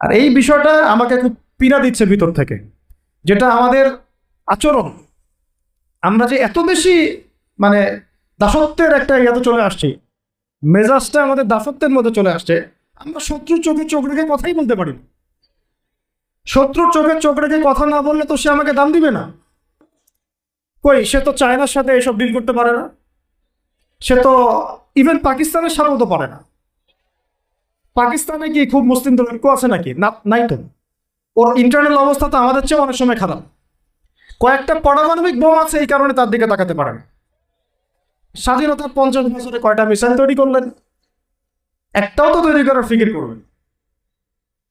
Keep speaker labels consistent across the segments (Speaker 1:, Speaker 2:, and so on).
Speaker 1: আর এই বিষয়টা আমাকে খুব পীড়া দিচ্ছে ভিতর থেকে, যেটা আমাদের আচরণ, আমরা যে এত বেশি মানে দাসত্বের একটা ইয়াতে চলে আসছি, মেজাজটা আমাদের দাসত্বের মধ্যে চলে আসছে। আমরা শত্রুর চোখে চোখ রেখে কথাই বলতে পারি না। শত্রুর চোখে চোখ রেখে কথা না বললে তো সে আমাকে দাম দিবে না। কই, সে তো চায়নার সাথে এসব ডিল করতে পারে না, সে তো ইভেন পাকিস্তানের সাথেও তো পারে না। পাকিস্তানে কি খুব মুসলিম ঐক্য আছে নাকি? না, নাই তো। ওর ইন্টারনাল অবস্থা তো আমাদের চেয়ে অনেক সময় খারাপ। কয়েকটা পারমাণবিক বোম আছে, এই কারণে তার দিকে তাকাতে পারে না। স্বাধীনতার 50 বছরে কয়টা মিসাইল তৈরি করলেন? একটাও তো তৈরি করার ফিকির করবেন।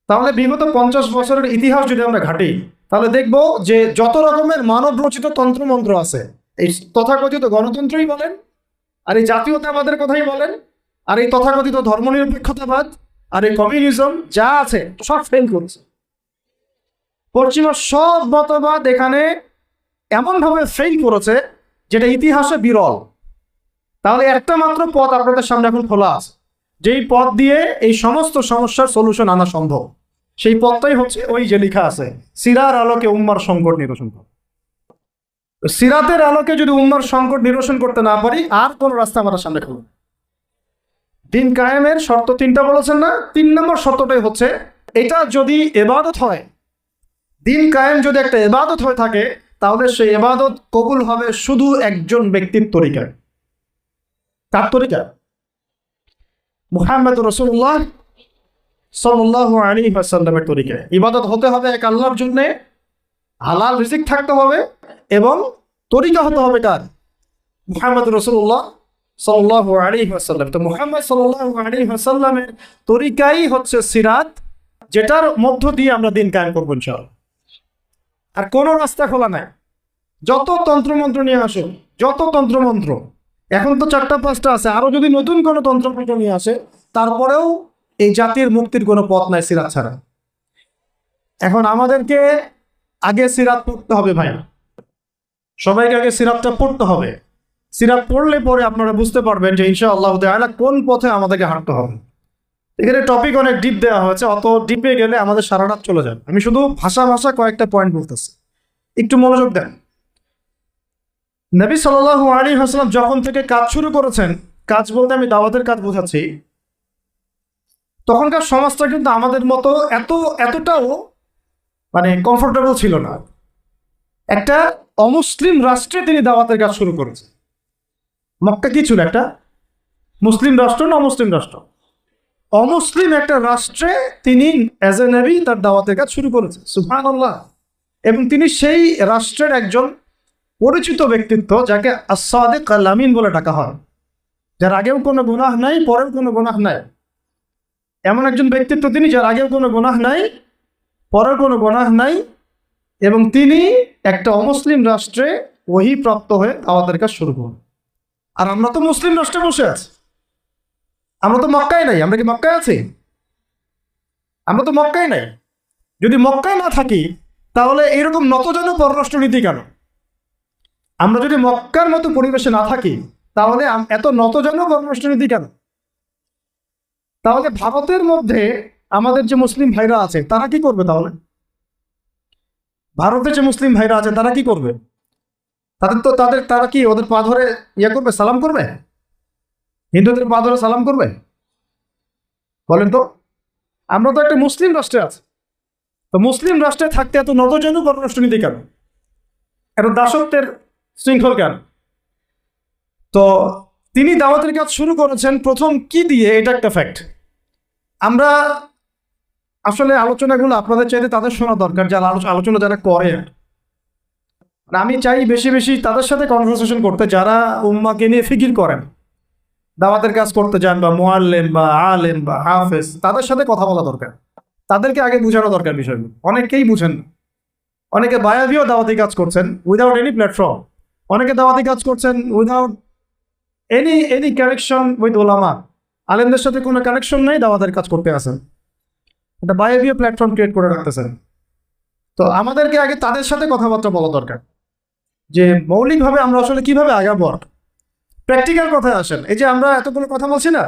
Speaker 1: তাহলে বিগত 50 বছরের ইতিহাস যদি আমরা ঘাঁটি, তাহলে দেখব যে যত রকমের মানব রচিত তন্ত্রমন্ত্র আছে, এই তথাকথিত গণতন্ত্রই বলেন, আর এই জাতীয়তাবাদের কথাই বলেন, আর এই তথাকথিত ধর্মনিরপেক্ষতাবাদ, আর এই কমিউনিজম যা আছে সব ফেল করেছে। পশ্চিমা সব মতবাদ এখানে এমনভাবে ফেল করেছে যেটা ইতিহাসে বিরল। তাহলে একটা মাত্র পথ আপনাদের সামনে এখন খোলা আছে, যেই পথ দিয়ে এই সমস্ত সমস্যার সলিউশন আনা সম্ভব। সেই পথটাই হচ্ছে ওই যে লেখা আছে, সিরার আলোকে উম্মার সংকট নিরসন করা। সিরাতের আলোকে যদি উম্মার সংকট নিরসন করতে না পারি, আর কোন রাস্তা আমাদের সামনে খুলবে? দিন কায়েমের শর্ত 3টা বলেছেন না? 3 নম্বর শর্তটাই হচ্ছে এটা যদি ইবাদত হয়, দিন কায়েম যদি একটা ইবাদত হয়ে থাকে, তাহলে সেই ইবাদত কবুল হবে শুধু একজন ব্যক্তির তরিকায়। কার তরিকা? মুহাম্মদ রাসূলুল্লাহ সাল্লাল্লাহু আলাইহি ওয়াসাল্লামের তরিকায়। ইবাদত হতে হবে এক আল্লাহর জন্য, হালাল রিজিক থাকতে হবে, এবং তরিকা হতে হবে কার? মুহাম্মদ রাসূলুল্লাহ সাল্লাল্লাহু আলাইহি ওয়াসাল্লাম। তো মুহাম্মদ সাল্লাল্লাহু আলাইহি ওয়াসাল্লামের তরিকাই হচ্ছে সিরাত, যেটার মধ্য দিয়ে আমরা দিন কায়েম করবো ইনশাআল্লাহ। আর কোনো রাস্তা খোলা নাই। যত তন্ত্রমন্ত্র নিয়ে আসুন, যত তন্ত্রমন্ত্র, এখন তো 4টা 5টা আছে, আরো যদি নতুন কোনো তন্ত্রমন্ত্র নিয়ে আসে, তারপরেও এই জাতির মুক্তির কোনো পথ নাই সিরাত ছাড়া। এখন আমাদেরকে আগে সিরাত পড়তে হবে ভাই, সবাইকে আগে সিরাতটা পড়তে হবে। সিরাত পড়লে পরে আপনারা বুঝতে পারবেন যে ইনশাআল্লাহ তাআলা কোন পথে আমাদেরকে হাঁটতে হবে। এখানে টপিক অনেক ডিপ দেওয়া হয়েছে, অত ডিপে গেলে আমাদের সারা রাত চলে যাবে। আমি শুধু ভাষা কয়েকটা পয়েন্ট বলতেছি, একটু মনোযোগ দেন। নবী সাল্লাল্লাহু আলাইহি ওয়াসাল্লাম যখন থেকে কাজ শুরু করেছেন, কাজ বলতে আমি দাওয়াতের কাজ বোঝাচ্ছি, তখনকার সমাজটা কিন্তু আমাদের মতো এতটাও মানে কমফোর্টেবল ছিল না। একটা অমুসলিম রাষ্ট্রে তিনি দাওয়াতের কাজ শুরু করেছেন। মক্কা কি ছিল? একটা মুসলিম রাষ্ট্র না অমুসলিম রাষ্ট্র? অমুসলিম একটা রাষ্ট্রে তিনি অ্যাজ এ নবী তার দাওয়াতের কাজ শুরু করেছেন। সুবহানাল্লাহ। এবং তিনি সেই রাষ্ট্রের একজন পরিচিত ব্যক্তিত্ব, যাকে আস-সাদিক আল-আমিন বলে ডাকা হয়, যার আগেও কোনো গুনাহ নাই, পরেও কোনো গুনাহ নাই। এমন একজন ব্যক্তিত্ব তিনি, যার আগেও কোনো গুনাহ নাই, পরেও কোনো গুনাহ নাই, এবং তিনি একটা অমুসলিম রাষ্ট্রে ওহী প্রাপ্ত হয়ে দাওয়াতের কাজ শুরু করেন। আর আমরা তো মুসলিম রাষ্ট্রে বসে আছি, আমরা তো মক্কায় নাই। আমরা কি মক্কায় আছি? আমরা তো মক্কায় নাই। যদি মক্কায় না থাকি, তাহলে এরকম নতজানু পররাষ্ট্রনীতি কেন? আমরা যদি মক্কার মতো পরিবেশে না থাকি, তাহলে এত নতজানু পররাষ্ট্রনীতি কেন? তাহলে ভারতের মধ্যে আমাদের যে মুসলিম ভাইরা আছে তারা কি করবে? তাহলে ভারতের যে মুসলিম ভাইরা আছে তারা কি করবে? তারা কি ওদের পা ধরে ইয়ে করবে, সালাম করবে? হিন্দুদের পা ধরে সালাম করবে? বলেন তো। আমরা তো একটা মুসলিম রাষ্ট্রে আছি, তো মুসলিম রাষ্ট্রে থাকতে এত নতজানু পররাষ্ট্রনীতি কেন? এত দাসত্বের শৃঙ্খল কেন? তো তিনি দাওয়াতের কাজ শুরু করেছেন প্রথম কি দিয়ে, এটা একটা ফ্যাক্ট। আমরা আসলে আলোচনাগুলো আপনাদের চাইতে তাদের শোনা দরকার, যারা আলোচনা যারা করে। আমি চাই বেশি বেশি তাদের সাথে কনভারসেশন করতে, যারা উম্মাকে নিয়ে ফিকির করেন, দাওয়াতের কাজ করতে যান, বা মুআল্লিম বা আলেম বা হাফেজ, তাদের সাথে কথা বলা দরকার। তাদেরকে আগে বোঝানো দরকার বিষয়গুলো। অনেকেই বুঝেন না। অনেকে বায়াবিও দাওয়াতি কাজ করছেন উইদাউট এনি প্ল্যাটফর্ম। অনেকে দাওয়াতি কাজ করছেন উইদাউট এনি কানেকশন উইথ ওলামা। আলেমদের সাথে কোনো কানেকশন নেই, দাওয়াতের কাজ করতে আসেন, একটা বায়াবিও প্ল্যাটফর্ম ক্রিয়েট করে রাখতেছেন। তো আমাদেরকে আগে তাদের সাথে কথাবার্তা বলা দরকার, যে মৌলিকভাবে আমরা আসলে কিভাবে আগাবো। প্র্যাকটিক্যাল কথায় আসেন। এই যে আমরা এতগুলো কথা বলছি না,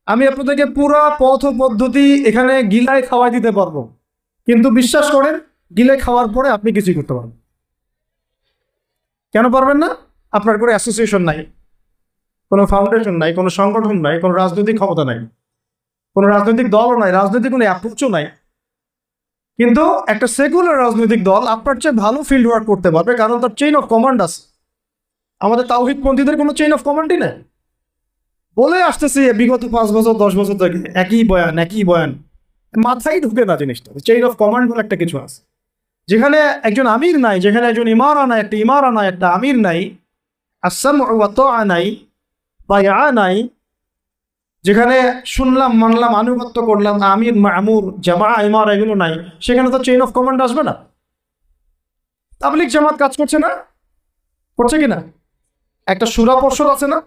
Speaker 1: আমি আপনাদেরকে পুরো পথ পদ্ধতি এখানে গিলায় খাওয়াই দিতে পারবো, কিন্তু বিশ্বাস করেন গিলে খাওয়ার পরে আপনি কিছুই করতে পারবেন। কেন পারবেন না? আপনার কোনো অ্যাসোসিয়েশন নাই, কোনো ফাউন্ডেশন নাই, কোনো সংগঠন নাই, কোনো রাজনৈতিক ক্ষমতা নাই, কোনো রাজনৈতিক দলও নাই, রাজনৈতিক কোনো অ্যাপ্রোচও নাই। কিন্তু একটা সেকুলার রাজনৈতিক দল আপনার চেয়ে ভালো ফিল্ড ওয়ার্ক করতে পারবে, কারণ তার চেইন অফ কমান্ড আছে। আমাদের তাওহীদপন্থীদের কোনো চেইন অফ কমান্ডই নেই। বলে আসতেছি বিগত 5 বছর 10 বছর থেকে একই বয়ান, মাথায় ঢুকে না জিনিসটা। চেইন অফ কমান্ড বলে একটা কিছু আছে, যেখানে একজন আমির নাই, যেখানে একজন ইমারা নাই, একটা আমির নাই, আসসামউ ওয়া তাআ নাই, বায়আ নাই, যেখানে শুনলাম মানলাম আনুগত্য করলাম, আমির মামুর জামাআ ইমারা এগুলো নাই, সেখানে তো চেইন অফ কমান্ড আসবে না। তাবলীগ জামাত কাজ করছে না? করছে কিনা? একটা সূরা পর্ষদ আছে না,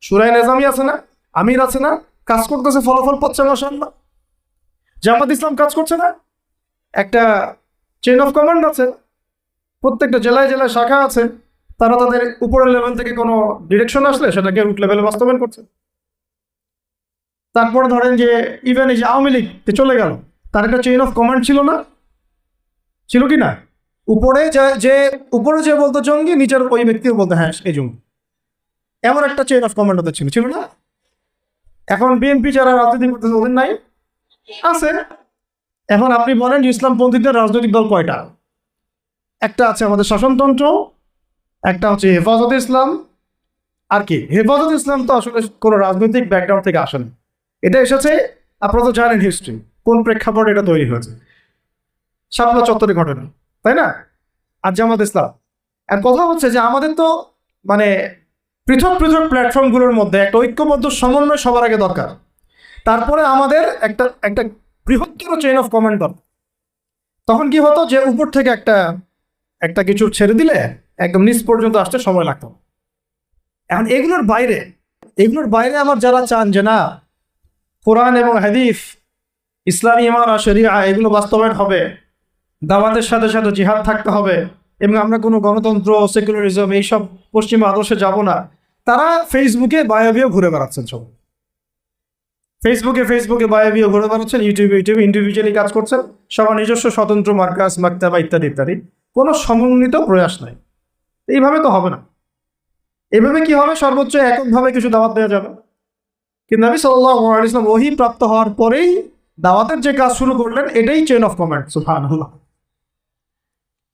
Speaker 1: সূরায়ে নিজামি আছে না, আমির আছে না, কাজ করতেছে, ফলাফল পাচ্ছে মাশাআল্লাহ। জামাত ইসলাম কাজ করছে না? একটা চেইন অফ কমান্ড আছে, প্রত্যেকটা জেলায় জেলায় শাখা আছে, তারা তাদের উপরের লেভেল থেকে কোনো ডিরেকশন আসলে সেটাকে রুট লেভেলে বাস্তবায়ন করছে। তারপরে ধরেন যে ইভেন এই যে আওয়ামী লীগ চলে গেল, তার একটা চেইন অফ কমান্ড ছিল না? ছিল কি না? উপরে উপরে যে বলতো জঙ্গি, নিচের ওই ব্যক্তিও বলতো হ্যাঁ এই জঙ্গি, এমন একটা চেইন অফ কমান্ড ওদের ছিল না? এখন বিএনপি যারা রাজনীতি করতেছে ওদের নাই? আছে। এখন আপনি বলেন ইসলামপন্থীদের রাজনৈতিক দল কয়টা? একটা আছে আমাদের শাসনতন্ত্র, একটা হচ্ছে হেফাজত ইসলাম, আর কি হেফাজত ইসলাম তো আসলে কোনো রাজনৈতিক ব্যাকগ্রাউন্ড থেকে আসে না, এটা এসেছে, আপনারা তো জানেন হিস্ট্রি, কোন প্রেক্ষাপটে এটা তৈরি হয়েছে, শাপলা চত্বরে ঘটনা, তাই না? আর জামাত ইসলাম। আর কথা হচ্ছে যে আমাদের তো মানে পৃথক পৃথক প্ল্যাটফর্মগুলোর মধ্যে একটা ঐক্যবদ্ধ সমন্বয় সবার আগে দরকার, তারপরে আমাদের একটা একটা বৃহত্তর চেইন অফ কমান্ড দরকার। তখন কি হতো যে উপর থেকে একটা একটা কিছু ছেড়ে দিলে একদম নিচ পর্যন্ত আসতে সময় লাগতো। এখন এগুলোর বাইরে আমার যারা চান যে না কোরআন এবং হাদিস, ইসলামী ইমারা শরিয়া এগুলো বাস্তবায়ন হবে, দাওয়াতের সাথে সাথে জিহাদ থাকতে হবে, এবং আমরা কোনো গণতন্ত্র সেকুলারিজম এইসব পশ্চিমা আদর্শে যাব না, তারা ফেসবুকে বায়োবিও ঘুরে বেড়াচ্ছেন। সব ফেসবুকে বায়োবিও ঘুরে বেড়াচ্ছেন, ইউটিউবে ইন্ডিভিজুয়ালি কাজ করছেন, সবার নিজস্ব স্বতন্ত্র মার্কাজ মাকতাবা ইত্যাদি ইত্যাদি, কোনো সমন্বিত প্রয়াস নাই। এইভাবে তো হবে না। এভাবে কি হবে? সর্বোচ্চ এককভাবে কিছু দাওয়াত দেওয়া যাবে, কিন্তু নবী সাল্লাল্লাহু আলাইহি ওয়াসাল্লাম ওহী প্রাপ্ত হওয়ার পরেই দাওয়াতের যে কাজ শুরু করলেন, এটাই চেইন অফ কমান্ড। সুবহানাল্লাহ।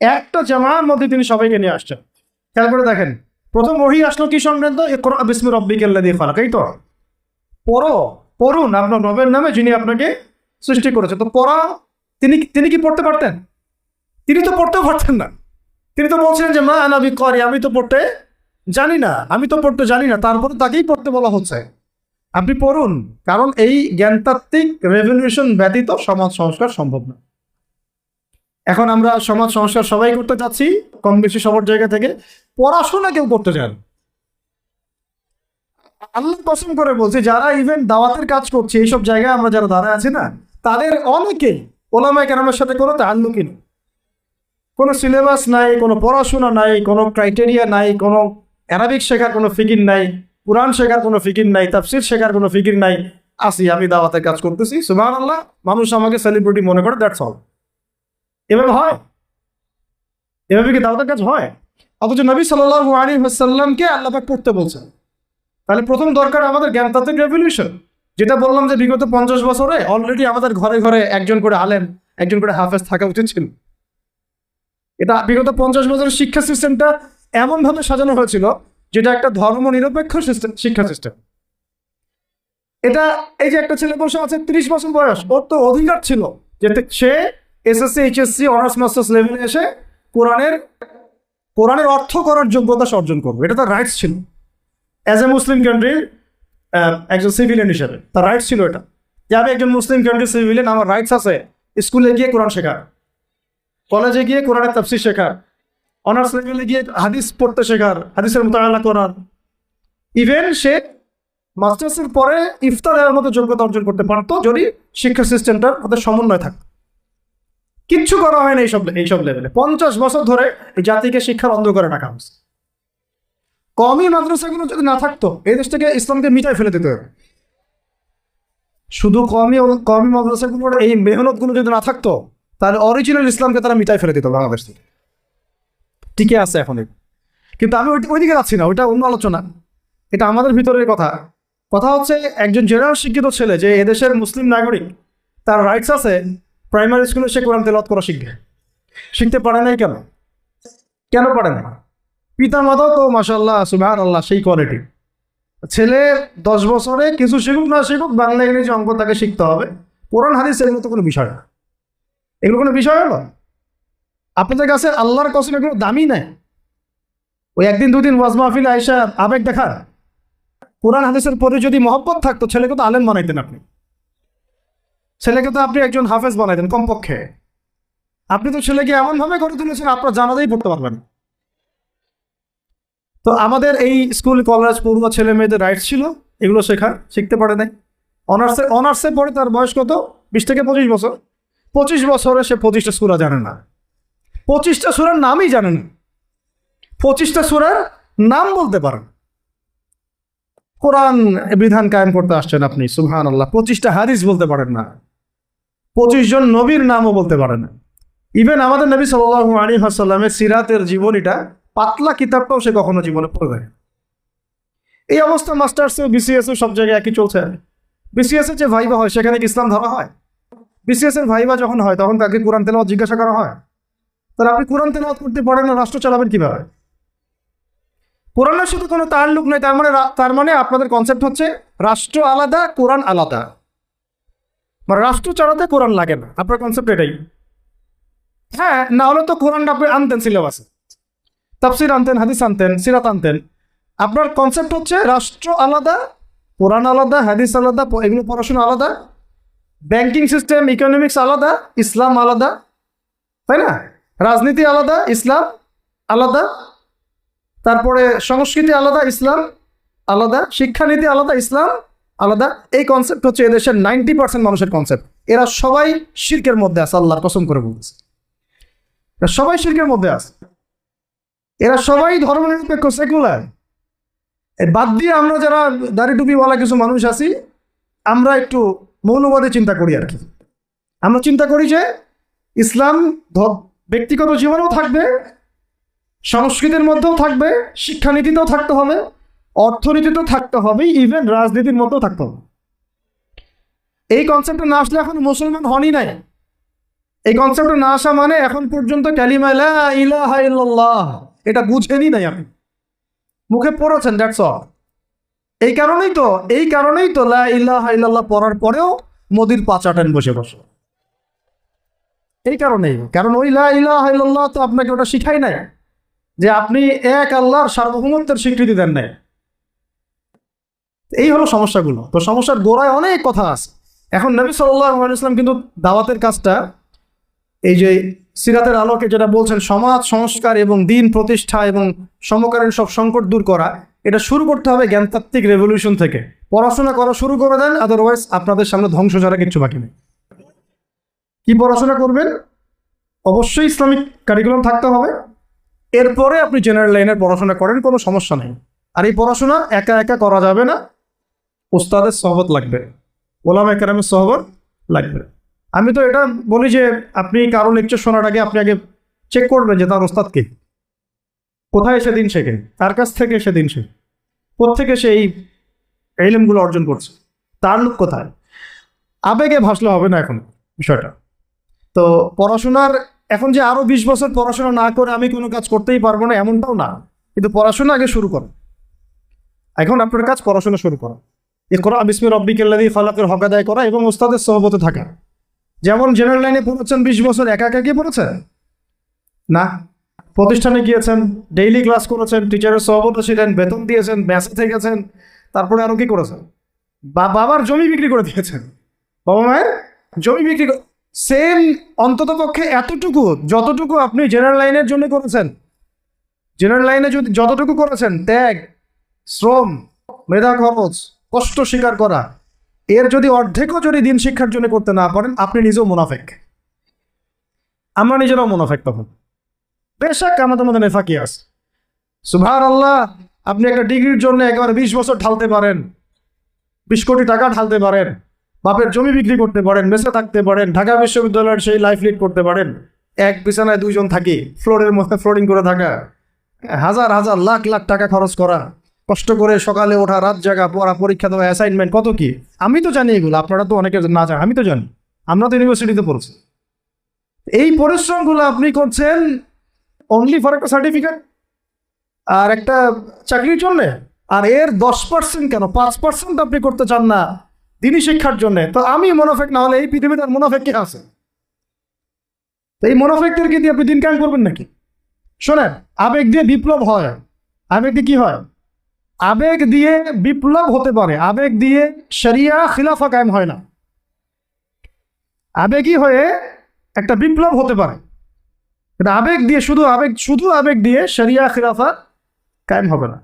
Speaker 1: একটা জামার মধ্যে তিনি সবাইকে নিয়ে আসছেন। খেয়াল করে দেখেন, প্রথম ওহী আসলো কি সংক্রান্ত? ইকরা বিসমি রাব্বিকাল্লাযী খালাক, এই তো পড়ুন আপনার রবের নামে যিনি আপনাকে সৃষ্টি করেছে। তো পড়া, তিনি কি পড়তে পারতেন? তিনি তো পড়তেও পারতেন না। তিনি তো বলছেন যে মা আনা বিকারি, আমি তো পড়তে জানি না, তারপরে তাকেই পড়তে বলা হচ্ছে আপনি পড়ুন, কারণ এই জ্ঞানতাত্ত্বিক রেভলিউশন ব্যতীত সমাজ সংস্কার সম্ভব না। এখন আমরা সমাজ সংস্কার সবাই করতে যাচ্ছি, কম বেশি সবার জায়গা থেকে, পড়াশোনা কেউ করতে চান। আল্লাহ কসম করে বলছে, যারা ইভেন দাওয়াতের কাজ করছে এইসব জায়গায় আমরা যারা দাঁড়ায় আছি না, তাদের অনেকেই ওলামায়ে কেরামের সাথে কোনো তাআল্লুকই নেই, কোনো সিলেবাস নাই, কোনো পড়াশোনা নাই, কোনো ক্রাইটেরিয়া নাই, কোনো অ্যারাবিক শেখার কোনো ফিকির নাই, কুরআন শেখার কোনো ফিকির নাই, তাফসীর শেখার কোনো ফিকির নাই। আমি দাওয়াতের কাজ করতেছি, সুবহানাল্লাহ, মানুষ আমাকে সেলিব্রিটি মনে করে, দ্যাটস অল। এভাবে হয়? এভাবে কি দাওয়াতের কাজ হয়? অথচ নবী সাল্লাল্লাহু আলাইহি ওয়াসাল্লামকে আল্লাহ পাক পড়তে বলছেন। তাহলে প্রথম দরকার আমাদের জ্ঞানতাত্ত্বিক রেভলিউশন, যেটা বললাম যে বিগত 50 বছরে অলরেডি আমাদের ঘরে ঘরে একজন করে আলেম, একজন করে হাফেজ থাকা উচিত ছিল। এটা বিগত 50 বছরের শিক্ষা সিস্টেমটা এমনভাবে সাজানো হয়েছিল যেটা একটা ধর্ম নিরপেক্ষ শিক্ষা সিস্টেম। এটা এই যে একটা ছেলে বসে আছে 30 বছর বয়স, ওর তো অধিকার ছিল যে সে এসএসসি এইচএসসি অনার্স মাস্টার্স লেভেলে এসে কোরআনের অর্থ করার যোগ্যতা অর্জন করবে, এটা তার রাইটস ছিল অ্যাজ এ মুসলিম কান্ট্রির একজন সিভিলিয়ান হিসেবে। তার রাইটস ছিল এটা, যে আমি একজন মুসলিম কান্ট্রির সিভিলিয়ান, আমার রাইটস আছে স্কুলে গিয়ে কোরআন শেখার, কলেজে গিয়ে কোরআনের তাফসীর শেখার, অনার্স লেভেলে গিয়ে হাদিস পড়তে শেখার, হাদিসের মুতাআলা করার, ইভেন সে মাস্টার্সের পরে ইফতার দেওয়ার মতো যোগ্যতা অর্জন করতে পারতো যদি শিক্ষা সিস্টেমটার মধ্যে সমন্বয় থাকতো। কিচ্ছু করা হয় না এইসব লেভেলে। 50 বছর ধরে এই জাতিকে শিক্ষার অন্ধ করে রাখা হয়েছে। কমই মাদ্রাসাগুলো যদি না থাকতো, এই দেশ থেকে ইসলামকে মিটাই ফেলে দিতে হবে। শুধু কওমি মাদ্রাসাগুলোর এই মেহনতগুলো যদি না থাকতো, তাহলে অরিজিনাল ইসলামকে তারা মিটাই ফেলে দিত বাংলাদেশ থেকে। টিকে আছে এখন। কিন্তু আমি ওইদিকে যাচ্ছি না, ওইটা অন্য আলোচনা। এটা আমাদের ভিতরের কথা। কথা হচ্ছে একজন জেনারেল শিক্ষিত ছেলে যে এদেশের মুসলিম নাগরিক, তার রাইটস আছে প্রাইমারি স্কুলে সে কোরআন তেলাওয়াত করা শিখবে। শিখতে পারে নাই কেন? কেন পারে না? পিতা মাতাও তো মাশাআল্লাহ সুবহানাল্লাহ সেই কোয়ালিটি। ছেলে 10 বছরে কিছু শিখুক না শিখুক, বাংলা ইংরেজি অঙ্ক তাকে শিখতে হবে। কোরআন হাদিস এগুলো তো কোনো বিষয় না। এগুলো কোনো বিষয় হলো? আপনাদের কাছে আল্লাহর কসম এগুলো দামি নাই। ওই একদিন দুদিন ওয়াজ মাহফিলে আয়েশা আবেগ দেখা। কোরআন হাদিসের পরে যদি মহব্বত থাকতো, ছেলেকে তো আলেম বানাইতেন আপনি। ছেলেকে তো আপনি একজন হাফেজ বানাইতেন কমপক্ষে। আপনি তো ছেলেকে এমনভাবে গড়ে তুলেছেন আপনার জানাজাই পড়তে পারবেন। তো আমাদের এই স্কুল কলেজ পড়ুয়া ছেলে মেয়েদের রাইটস ছিল এগুলো শিখতে পারে নাই। অনার্সে পড়ে তার বয়স কত? 20 থেকে 25 বছর। 25 বছরে সে 25টা সূরা জানে না। 25টা সূরার নামই জানে না। 25টা সূরার নাম বলতে পারেন। কোরআন বিধান কায়েম করতে আসছেন আপনি, সুবহানাল্লাহ। 25টা হাদিস বলতে পারেন না। 25 জন নবীর নামও বলতে পারেন না। ইভেন আমাদের নবী সাল্লাল্লাহু আলাইহি ওয়াসাল্লামের সিরাতের জীবনীটা পাতলা কিতাবটাও সে কখনো জীবনে পড়বে। এই অবস্থা মাস্টার্সে বিসিএসে সব জায়গায় একই চলছে। বিসিএস এর যে ভাইবা হয় সেখানে কি ইসলাম ধরা হয়? বিসিএস এর ভাইবা যখন হয় তখন তাকে কোরআন তেলাওয়াত জিজ্ঞাসা করা হয়? তাহলে আপনি কোরআন তেলাওয়াত করতে পারেন না, রাষ্ট্র চালাবেন কিভাবে? কোরআনের সাথে কোনো তাল্লুক নেই। তার মানে আপনাদের কনসেপ্ট হচ্ছে রাষ্ট্র আলাদা, কোরআন আলাদা। মানে রাষ্ট্র চালাতে কোরআন লাগে না, আপনার কনসেপ্ট এটাই। হ্যাঁ, না হলে তো কোরআনটা আপনি আনতেন সিলেবাসে, তাফসির আনতেন, হাদিস আনতেন, সিরাত আনতেন। আপনার কনসেপ্ট হচ্ছে রাষ্ট্র আলাদা, কোরআন আলাদা, হাদিস আলাদা, এগুলো পড়াশোনা আলাদা, ব্যাংকিং সিস্টেম ইকোনমিক্স আলাদা, ইসলাম আলাদা, তাই না? রাজনীতি আলাদা, ইসলাম আলাদা, তারপরে সংস্কৃতি আলাদা, ইসলাম আলাদা, শিক্ষানীতি আলাদা, ইসলাম আলাদা। এই কনসেপ্ট হচ্ছে এদেশের 90% মানুষের কনসেপ্ট। এরা সবাই শিরকের মধ্যে আছে, আল্লাহর কসম করে বলতেছে। এরা সবাই শিরকের মধ্যে আছে। এরা সবাই ধর্মনিরপেক্ষ, সেকুলার। বাদ দিয়ে আমরা যারা দাড়ি টুপিওয়ালা কিছু মানুষ আছি, আমরা একটু মৌলবাদী চিন্তা করি আর কি। আমরা চিন্তা করি যে ইসলাম ব্যক্তিগত জীবনেও থাকবে, সংস্কৃতির মধ্যেও থাকবে, শিক্ষানীতিতেও থাকতে হবে, অর্থনীতিতেও থাকতে হবে, ইভেন রাজনীতির মধ্যেও থাকতে হবে। এই কনসেপ্টে না আসলে এখন মুসলমান হনই নাই। এই কনসেপ্টে না আসা মানে এখন পর্যন্ত কালিমা লা ইলাহা ইল্লাল্লাহ এটা বুঝেনি নাই আপনি, মুখে পড়েছেন, দ্যাটস অল। এই কারণেই তো লা ইলাহা ইল্লাল্লাহ পড়ার পরেও মোদির পাচাটান বসে বসে। এই কারণেই, কারণ ওই লা ইলাহা ইল্লাল্লাহ তো আপনাকে ওটা শিখাই নাই যে আপনি এক আল্লাহর সার্বভৌমত্বের স্বীকৃতি দেন নাই। এই হলো সমস্যাগুলো। তো সমস্যার গোড়ায় অনেক কথা আছে। এখন নবী সাল্লাল্লাহু আলাইহি ওয়াসাল্লাম কিন্তু দাওয়াতের কাজটা, এই যে সিরাতের আলোকে যেটা বলছেন সমাজ সংস্কার এবং দিন প্রতিষ্ঠা এবং সমকালীন সব সংকট দূর করা, এটা শুরু করতে হবে জ্ঞানতাত্ত্বিক রেভলিউশন থেকে। পড়াশোনা করা শুরু করে দেন, আদারওয়াইজ আপনাদের সামনে ধ্বংস ছাড়া কিচ্ছু বাকি নেই। কি পড়াশোনা করবেন? অবশ্যই ইসলামিক কারিকুলাম থাকতে হবে। এরপরে আপনি জেনারেল লাইনের পড়াশোনা করেন, কোনো সমস্যা নেই। আর এই পড়াশোনা একা একা করা যাবে না, উস্তাদের সহবত লাগবে, ওলামা কেরামের সহবত লাগবে। আমি তো এটা বলি যে আপনি কারো লেকচার শোনার আগে আপনি আগে চেক করবেন যে তার ওস্তাদ কে, কোথায় এসে দিন শেখে, তার কাছ থেকে এসে দিন শেখে, কোত্থেকে সে এই ইলমগুলো অর্জন করছে, তার লোক কোথায়। আবেগে ভাসলে হবে না এখন বিষয়টা। তো পড়াশোনার এখন যে আরো 20 বছর পড়াশোনা না করে আমি কোনো কাজ করতেই পারবো না এমনটাও না, কিন্তু পড়াশোনা আগে শুরু করো। এখন আপনার কাজ পড়াশোনা শুরু করা, ইকরা বিসমি রাব্বিকাল্লাযী খালাকের হক আদায় করা এবং ওস্তাদের সহবতে থাকা। যেমন জেনারেল লাইনে পড়েছেন 20 বছর, একা একা কি পড়েছেন না, প্রতিষ্ঠানে গিয়েছেন, ডেইলি ক্লাস করেছেন, টিচারের সহবত ছিলেন, বেতন দিয়েছেন, মেসে থেকেছেন, তারপরে আরো কি করেছেন? বাবার জমি বিক্রি করে দিয়েছেন, বাবা মায়ের জমি বিক্রি। সেম অন্তত পক্ষে এতটুকু যতটুকু আপনি জেনারেল লাইনের জন্য করেছেন, জেনারেল লাইনে যদি যতটুকু করেছেন, ত্যাগ, শ্রম, মেধা খরচ, কষ্ট স্বীকার করা, এর যদি অর্ধেকও যদি দিন শিক্ষার জন্য করতে না পারেন, আপনি নিজেও মুনাফেক। আমরা নিজেরাও মুনাফেক তখন। বেশক আমাদের মধ্যে নেফাকি আছে। সুবহানাল্লাহ, আপনি একটা ডিগ্রির জন্য একেবারে 20 বছর ঢালতে পারেন, 20 কোটি টাকা ঢালতে পারেন, বাপের জমি বিক্রি করতে পারেন, মেসে থাকতে পারেন, ঢাকা বিশ্ববিদ্যালয়ের সেই লাইফ লিড করতে পারেন, এক বিছানায় দুইজন থাকি, ফ্লোরের মধ্যে ফ্লোরিং করে থাকা, হাজার হাজার লাখ লাখ টাকা খরচ করা, কষ্ট করে সকালে ওঠা, রাত জাগা, পড়া, পরীক্ষা দেওয়া, অ্যাসাইনমেন্ট, কত কি। আমি তো জানি এগুলো, আপনারা তো অনেকে না জানেন, আমি তো জানি, আমরা তো ইউনিভার্সিটিতে পড়ছি। এই পরিশ্রমগুলো আপনি করছেন অনলি ফর একটা সার্টিফিকেট আর একটা চাকরির জন্যে, আর এর 10% কেন 5% আপনি করতে চান না দিনই শিক্ষার জন্য। তো আমি মোনাফেক না হলে এই পৃথিবীতে মোনাফেক কে আছে? তো এই মোনাফেকদেরকে দিয়ে আপনি দিন কায়েম করবেন নাকি? শোনেন, আবেগ দিয়ে বিপ্লব হয়, আবেগ দিয়ে কি হয়? আবেগ দিয়ে বিপ্লব হতে পারে, আবেগ দিয়ে শরিয়া খিলাফা কায়েম হয় না। আবেগই হয়ে একটা বিপ্লব হতে পারে, এটা আবেগ দিয়ে শুধু আবেগ দিয়ে শরিয়া খিলাফা কায়েম হবে না।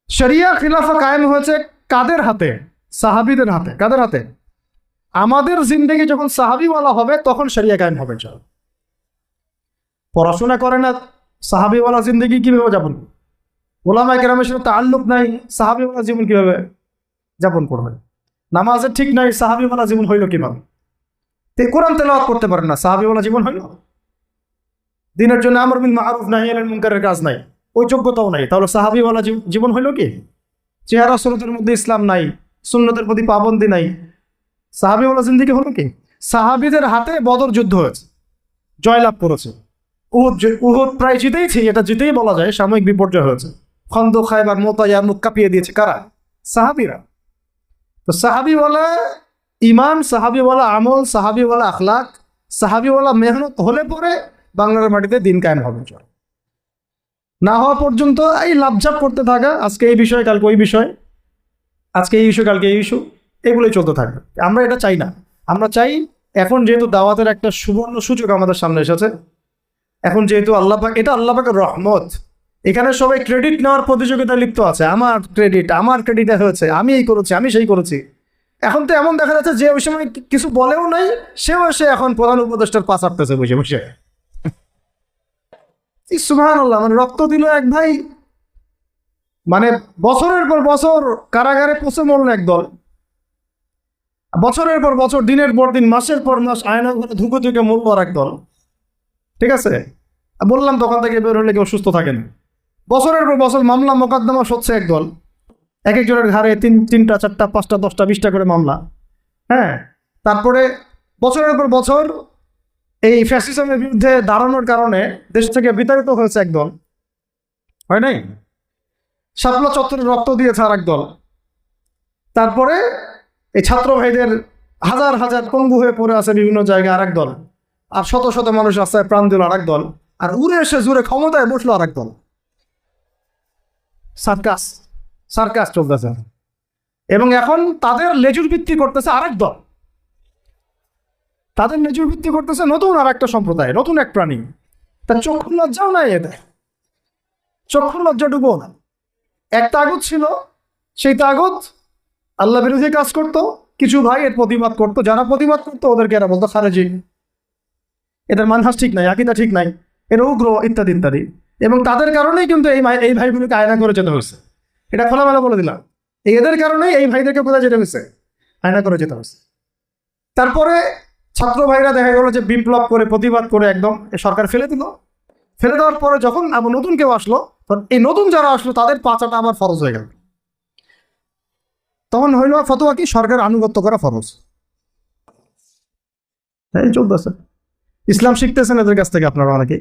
Speaker 1: শরিয়া খিলাফা কায়েম হয়েছে কাদের হাতে? সাহাবীদের হাতে। কাদের হাতে? আমাদের জিন্দেগি যখন সাহাবীওয়ালা হবে তখন শরিয়া কায়েম হবে। পড়াশোনা করে না, সাহাবীওয়ালা জিন্দেগি কিভাবে যাপন? ওলামায়ে কেরামের সাথে তাআল্লুক নাই, সাহাবীওয়ালা জীবন কিভাবে যাপন করবে? নামাজের ঠিক নাই, সাহাবীওয়ালা জীবন হইল কিভাবে? কোরআন তেলাওয়াত করতে পারেন না, সাহাবীওয়ালা জীবন হইল? দিনের জন্য আমর বিল মারুফ নাহি আনিল মুনকারের কাজ নাই, ওই যোগ্যতাও নাই, তাহলে সাহাবীওয়ালা জীবন হইল কি? চেহারা সুরতের মধ্যে ইসলাম নাই, সুন্নতের প্রতি পাবন্দি নাই, সাহাবীওয়ালা জিন্দেগি হলো কি? সাহাবীদের হাতে বদর যুদ্ধ হয়েছে, জয়লাভ করেছে। উহুদ প্রায় জিতেইছি, এটা জিতেই বলা যায়, সাময়িক বিপর্যয় হয়েছে। খন্দক, খায়বার, মুতা, ইয়ারমুক কাঁপিয়ে দিয়েছে কারা? সাহাবীরা। তো সাহাবীওয়ালা ইমান, সাহাবীওয়ালা আমল, সাহাবীওয়ালা আখলাক, সাহাবীওয়ালা মেহনত হলে পরে বাংলার মাটিতে দিন কায়েম হবে। না হওয়া পর্যন্ত এই লাভঝাপ করতে থাকা, আজকে এই বিষয় কালকে ওই বিষয়, আজকে এই ইস্যু কালকে এই ইস্যু, এগুলোই চলতে থাকবে। আমরা এটা চাই না। আমরা চাই এখন যেহেতু দাওয়াতের একটা সুবর্ণ সূচক আমাদের সামনে এসেছে, এখন যেহেতু আল্লাহ পাক, এটা আল্লাহ পাকের রহমত, এখানে সবাই ক্রেডিট নেওয়ার প্রতিযোগিতায় লিপ্ত আছে। আমার ক্রেডিটে হয়েছে, আমি এই করেছি, আমি সেই করেছি। এখন তো এমন দেখা যাচ্ছে যে ওই সময় কিছু বলেও নাই, সেও এসে এখন প্রধান উপদেষ্টার পাশ আটতেছে বসে বসে। সুবহানাল্লাহ, মানে রক্ত দিল এক ভাই, মানে বছরের পর বছর কারাগারে পচে মরল একদল, বছরের পর বছর, দিনের পর দিন, মাসের পর মাস আয়না ঘরে ধুকে ধুকে মরল আর একদল। ঠিক আছে, বললাম তখন থেকে বের হলে কেউ সুস্থ থাকে না। বছরের পর বছর মামলা মোকদ্দমা সচ্ছে একদল, এক একজনের ঘাড়ে তিনটা, চারটা, পাঁচটা, 10টা, 20টা করে মামলা। হ্যাঁ, তারপরে বছরের পর বছর এই ফ্যাসিজমের বিরুদ্ধে দাঁড়ানোর কারণে দেশ থেকে বিতাড়িত হয়েছে একদল, হয় নাই? শাপলা চত্বরে রক্ত দিয়েছে আর একদল। তারপরে এই ছাত্র ভাইদের হাজার হাজার পঙ্গু হয়ে পড়ে আছে বিভিন্ন জায়গায় আর একদল, আর শত শত মানুষ রাস্তায় প্রাণ দিল আর একদল, আর উড়ে এসে জুড়ে ক্ষমতায় বসলো আর একদল। সার্কাস চলতেছে, এবং এখন তাদের লেজুর ভিত্তি করতেছে আরেক দল, তাদের লেজুর ভিত্তি করতেছে নতুন আর একটা সম্প্রদায়, নতুন এক প্রাণী। তার চক্ষু লজ্জাও নাই, এদের চক্ষু লজ্জাটুকু না। এক তাগুত ছিল, সেই তাগুত আল্লাহ বিরোধী কাজ করত, কিছু ভাই এর প্রতিবাদ করতো, যারা প্রতিবাদ করতো ওদেরকে এরা বলতো খারেজি, এদের মানহাজ ঠিক নাই, আকীদা ঠিক নাই, এরা উগ্র, ইত্যাদি ইত্যাদি। এবং তাদের কারণেই কিন্তু এই ভাইগুলোকে আয়না করে যেতে হয়েছে, এটা খোলামেলা বলে দিলাম। এদের কারণেই এই ভাইদেরকে কোথায় যেতে হয়েছে? আয়না করে যেতে হয়েছে। তারপরে ছাত্র ভাইরা দেখা গেল যে বিপ্লব করে, প্রতিবাদ করে একদম সরকার ফেলে দিল। ফেলে দেওয়ার পরে যখন আবার নতুন কেউ আসলো, তখন এই নতুন যারা আসলো তাদের পাচাটা আবার ফরজ হয়ে গেল। তখন হইল ফতোয়া কি? সরকার আনুগত্য করা ফরজ। এই চলতেছে, ইসলাম শিখতেছেন এদের কাছ থেকে আপনারা অনেকে।